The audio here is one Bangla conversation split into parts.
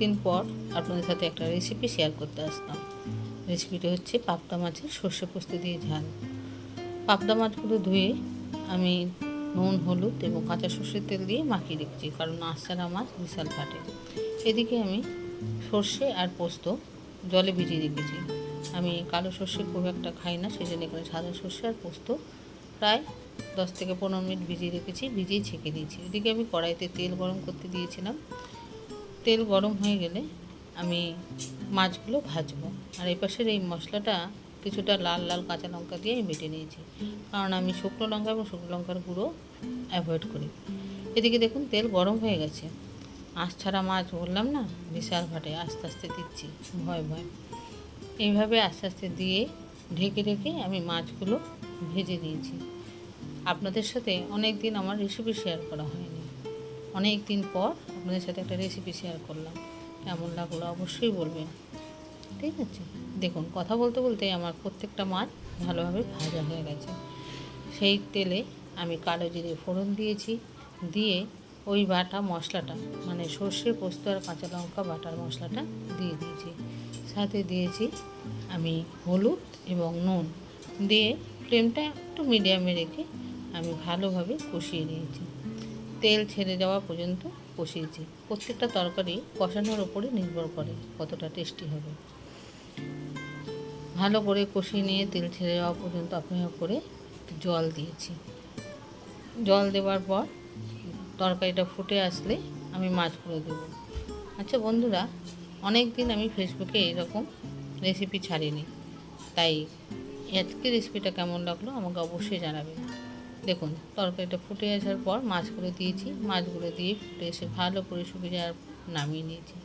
দিন পর আপনাদের সাথে একটা রেসিপি শেয়ার করতে আসলাম। রেসিপিটা হচ্ছে পাবদা মাছের সর্ষে পোস্ত দিয়ে ঝাল। পাবদা মাছগুলো ধুয়ে আমি নুন, হলুদ এবং কাঁচা সর্ষের তেল দিয়ে মাখিয়ে রেখেছি, কারণ আঁশছাড়া মাছ বিশাল ফাটে। এদিকে আমি সর্ষে আর পোস্ত জলে ভিজিয়ে রেখেছি। আমি কালো সর্ষে খুব একটা খাই না, সেই জন্য এখানে সাদা সর্ষে আর পোস্ত প্রায় 10 থেকে 15 মিনিট ভিজিয়ে রেখেছি, ভিজিয়ে ছেঁকে দিয়েছি। এদিকে আমি কড়াইতে তেল গরম করতে দিয়েছিলাম। তেল গরম হয়ে গেলে আমি মাছগুলো ভাজবো। আর এই পাশের এই মশলাটা কিছুটা লাল লাল কাঁচা লঙ্কা দিয়ে আমি বেটে নিয়েছি, কারণ আমি শুকনো লঙ্কা এবং শুকনো লঙ্কার গুঁড়ো অ্যাভয়েড করি। এদিকে দেখুন তেল গরম হয়ে গেছে। আঁশ ছাড়া মাছ বললাম না, বিশাল ফাটে। আস্তে আস্তে দিচ্ছি, ভয় ভয়। এইভাবে আস্তে আস্তে দিয়ে ঢেকে ঢেকে আমি মাছগুলো ভেজে দিয়েছি। আপনাদের সাথে অনেক দিন আমার রেসিপি শেয়ার করা হয়নি, অনেক দিন পর আপনাদের সাথে একটা রেসিপি শেয়ার করলাম। কেমন লাগলো অবশ্যই বলবেন, ঠিক আছে? দেখুন, কথা বলতে বলতে আমার প্রত্যেকটা মাছ ভালোভাবে ভাজা হয়ে গেছে। সেই তেলে আমি কালো জিরে ফোড়ন দিয়েছি, দিয়ে ওই বাটা মশলাটা, মানে সর্ষে, পোস্ত আর কাঁচা লঙ্কা বাটার মশলাটা দিয়ে দিয়েছি। সাথে দিয়েছি আমি হলুদ এবং নুন, দিয়ে ফ্লেমটা একটু মিডিয়ামে রেখে আমি ভালোভাবে কষিয়ে নিয়েছি। তেল ছেড়ে যাওয়া পর্যন্ত কষিয়েছি। প্রত্যেকটা তরকারি কষানোর ওপরে নির্ভর করে কতটা টেস্টি হবে। ভালো করে কষিয়ে নিয়ে তেল ছেড়ে যাওয়া পর্যন্ত অপেক্ষা করে জল দিয়েছি। জল দেওয়ার পর তরকারিটা ফুটে আসলে আমি মাছগুলো দেবো। আচ্ছা বন্ধুরা, অনেক দিন আমি ফেসবুকে এরকম রেসিপি ছাড়িনি, তাই আজকে রেসিপিটা কেমন লাগলো আমাকে অবশ্যই জানাবেন। দেখুন, তরকারিটা ফুটে আসার পর মাছগুলো দিয়েছি। মাছগুলো দিয়ে ফুটে এসে ভালো করে শুকিয়ে যাওয়ার নামিয়ে নিয়েছি।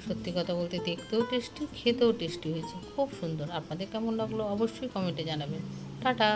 সত্যি কথা বলতে দেখতেও টেস্টি, খেতেও টেস্টি হয়েছে, খুব সুন্দর। আপনাদের কেমন লাগলো অবশ্যই কমেন্টে জানাবেন। টাটা।